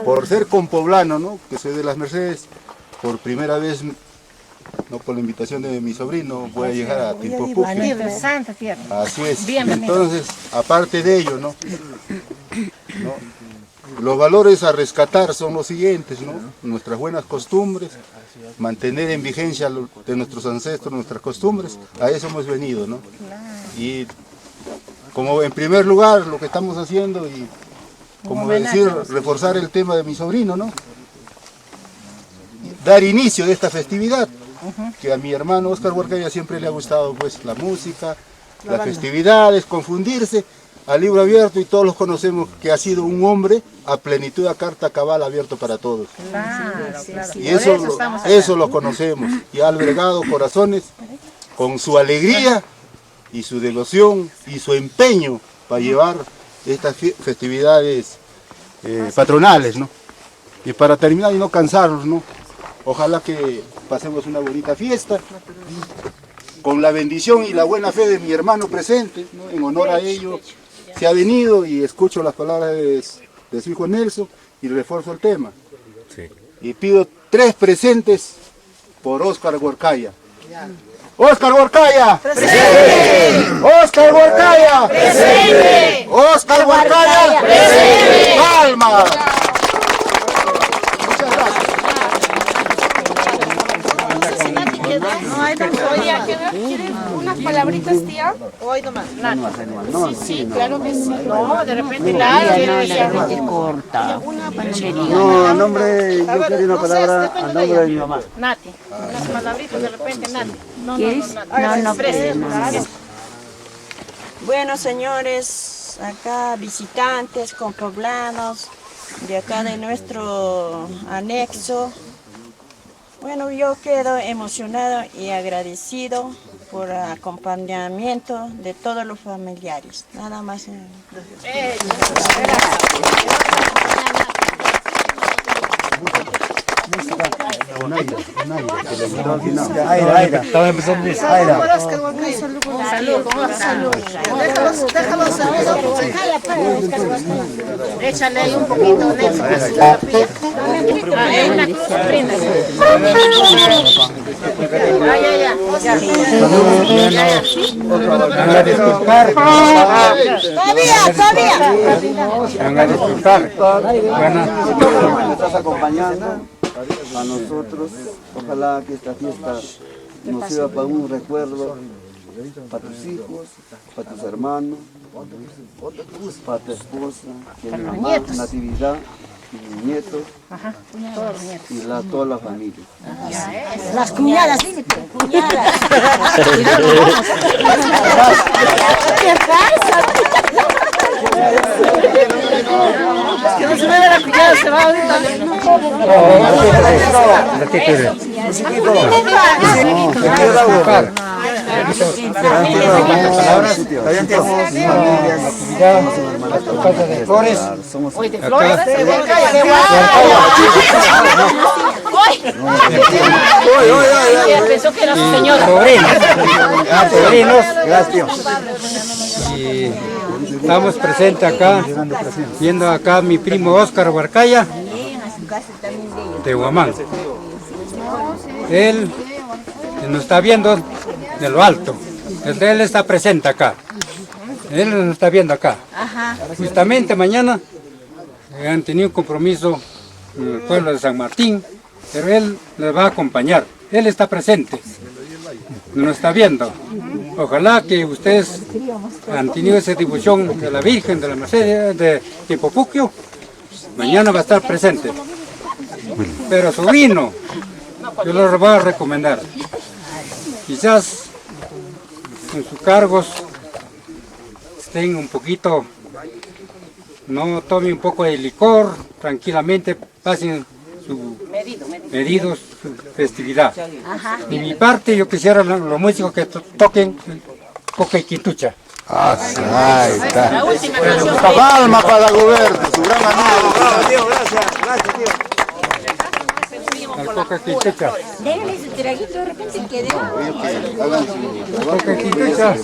Por ser compoblano, ¿no? Que soy de Las Mercedes, por primera vez, no por la invitación de mi sobrino, voy a llegar a Timpopuqui. Santa tierra. Así es. Bienvenido. Entonces, aparte de ello, ¿no? Los valores a rescatar son los siguientes, ¿no? Nuestras buenas costumbres, mantener en vigencia de nuestros ancestros, nuestras costumbres, a eso hemos venido, ¿no? Y como en primer lugar lo que estamos haciendo y como decir, reforzar el tema de mi sobrino, ¿no? Dar inicio de esta festividad, que a mi hermano Óscar Huarcaya siempre le ha gustado, pues, la música, las festividades, confundirse, al libro abierto, y todos los conocemos que ha sido un hombre a plenitud, a carta cabal, abierto para todos. Y eso lo conocemos, y ha albergado corazones con su alegría y su devoción y su empeño para llevar estas festividades patronales, ¿no? Y para terminar y no cansarnos, ¿no? Ojalá que pasemos una bonita fiesta, con la bendición y la buena fe de mi hermano presente, ¿no? En honor a ello se ha venido y escucho las palabras de su hijo Nelson y refuerzo el tema. Sí. Y pido 3 presentes por Óscar Huarcaya. ¡Óscar Huarcaya! ¡Presente! ¡Óscar Huarcaya! ¡Presente! ¡Óscar Huarcaya! ¡Presente! ¡Palma! Muchas gracias. ¿Quieres unas palabritas, tía? Hoy nomás. Sí, claro que sí. No, de repente la corta. No, nombre, yo quería una palabra al nombre de mi mamá. Nati, unas palabritas de repente, Nati. ¿Quieres? No. Bueno, señores, acá visitantes, compoblanos, de acá de nuestro anexo. Bueno, yo quedo emocionado y agradecido por el acompañamiento de todos los familiares. Nada más. Estaba empezando Échale ahí un poquito, estás acompañando a nosotros. Ojalá que esta fiesta nos sirva para un recuerdo para tus hijos, para tus hermanos, para tu esposa, para mi mamá, Natividad, y mis nietos, y toda la familia. Las cuñadas, dime, cuñadas. ¿Qué pasa? Que no se vea la cuñada, se va ahorita. Pensó que era su señora. Sobrinos, gracias. Estamos presentes acá, viendo acá a mi primo Óscar Huarcaya, de Huamán. Él nos está viendo de lo alto, él está presente acá, él nos está viendo acá. Justamente mañana han tenido un compromiso en el pueblo de San Martín, pero él les va a acompañar, él está presente, nos está viendo. Ojalá que ustedes han tenido esa difusión de la Virgen de la Mercedes de Timpopuqui, mañana va a estar presente. Pero sobrino, yo les voy a recomendar, quizás en sus cargos estén un poquito, no tomen un poco de licor, tranquilamente pasen su pedidos, festividad. De mi parte, yo quisiera los músicos que toquen coca y quintucha. Ahí está. Palma para Goberto, su gran amigo. Gracias, tío. La coca y quintucha. Déjale su traguito, de repente quede. Coca y quintucha.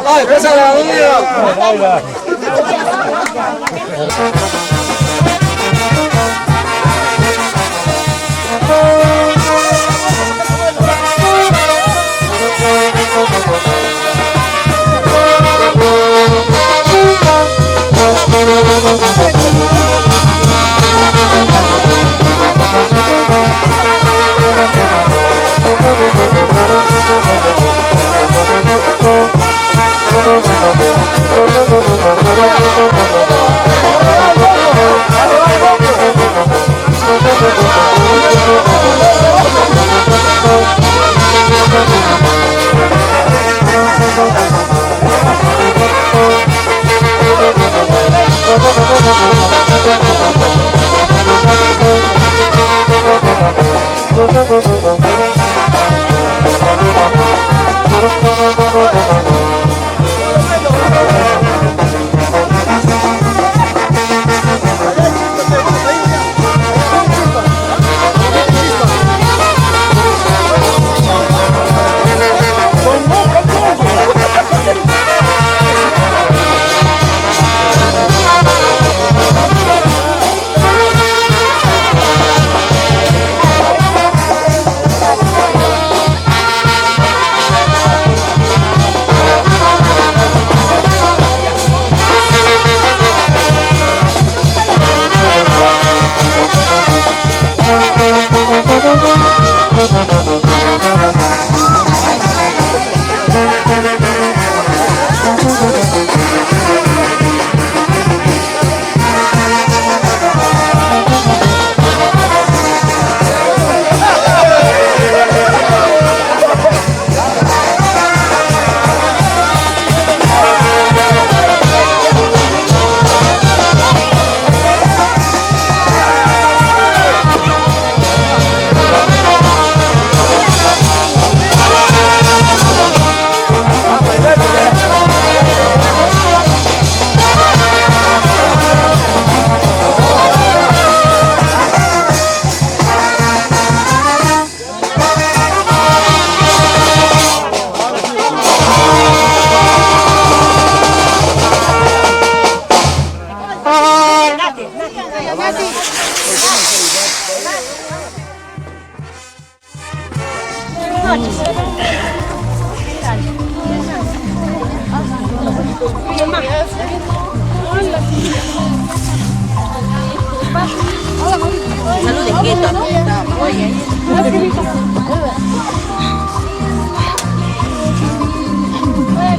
¡Ay, pesa la vida! ¡Vamos!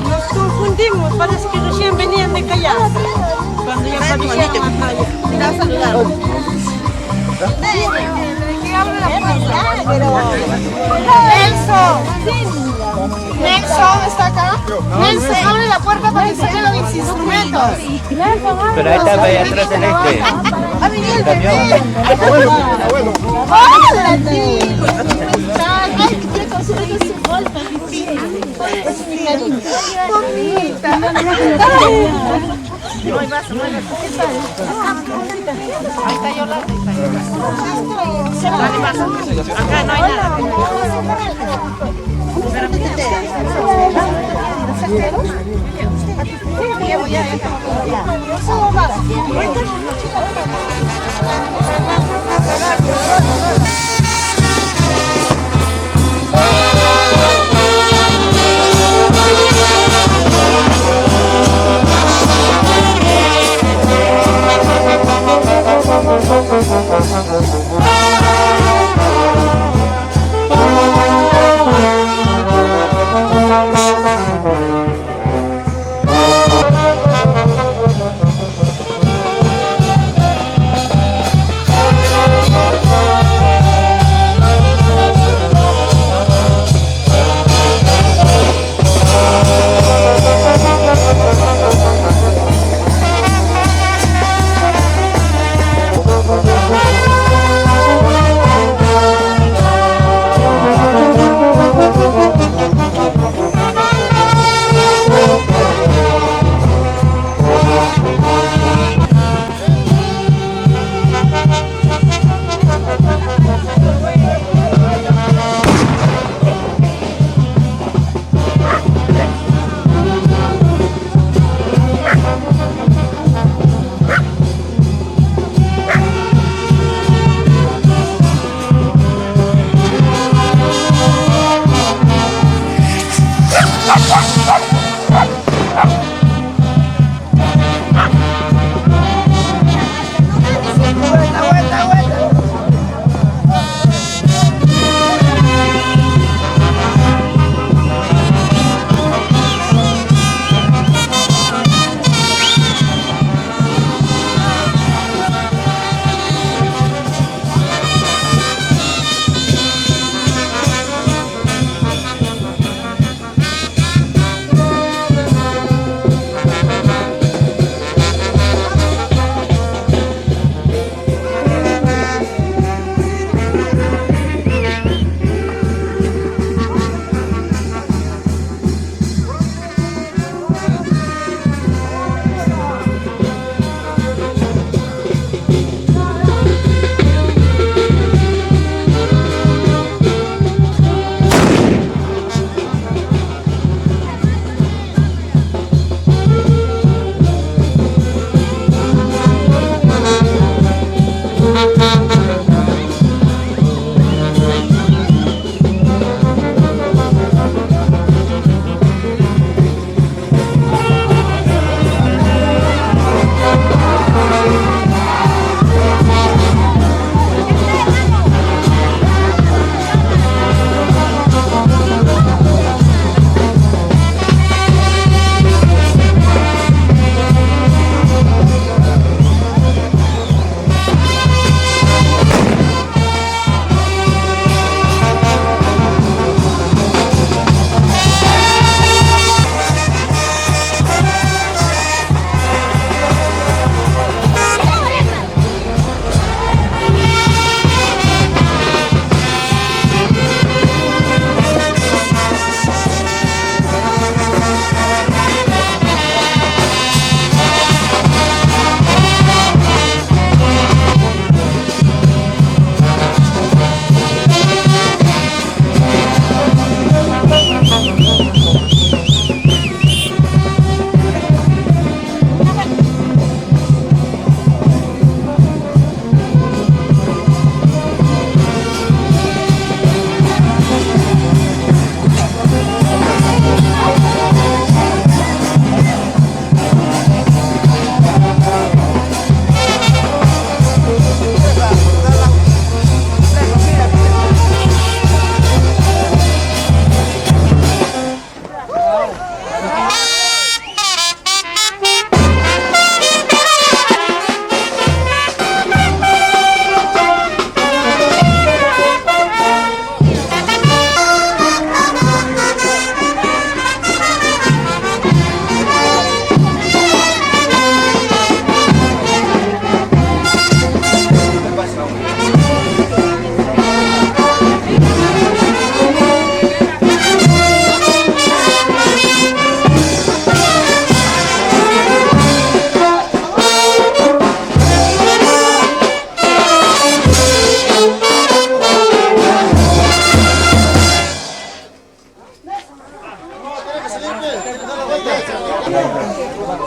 Nos confundimos, parece que recién venían de Callao. Cuando ya aparecieron acá. Mira, saludaron. ¿Qué abre la puerta? Nelson, ¿está acá? Nelson, abre la puerta para que salgan los instrumentos. Pero ahí está, ahí atrás del este. Ha venido el camión. bebé. ¡Hola, tío! ¡Ay, qué consuelo su golpe! ¡Bonita! Ahí está Yolanda. Acá no hay nada.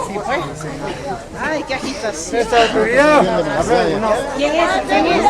Sí, pues. Ay, qué ajitas. Esta autoridad. ¿Quién es? ¿Quién es?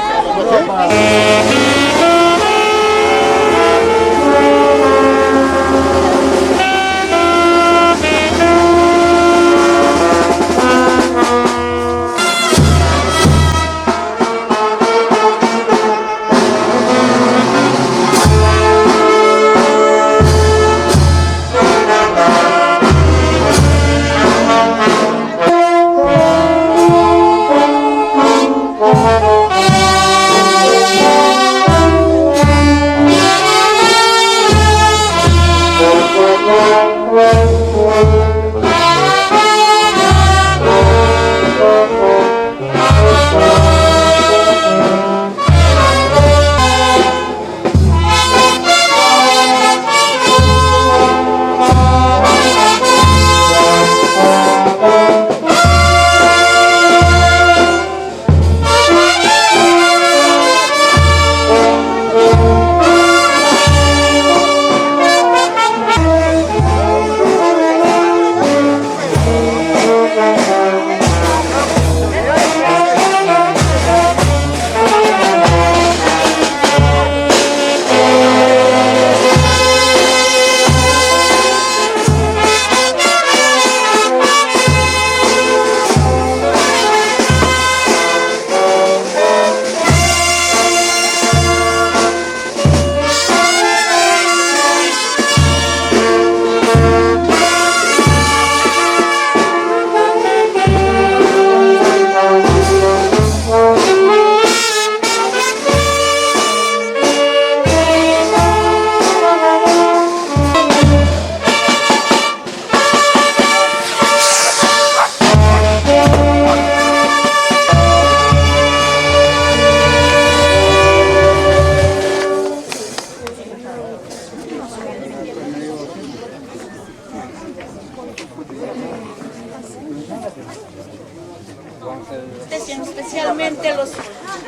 Especialmente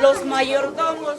los mayordomos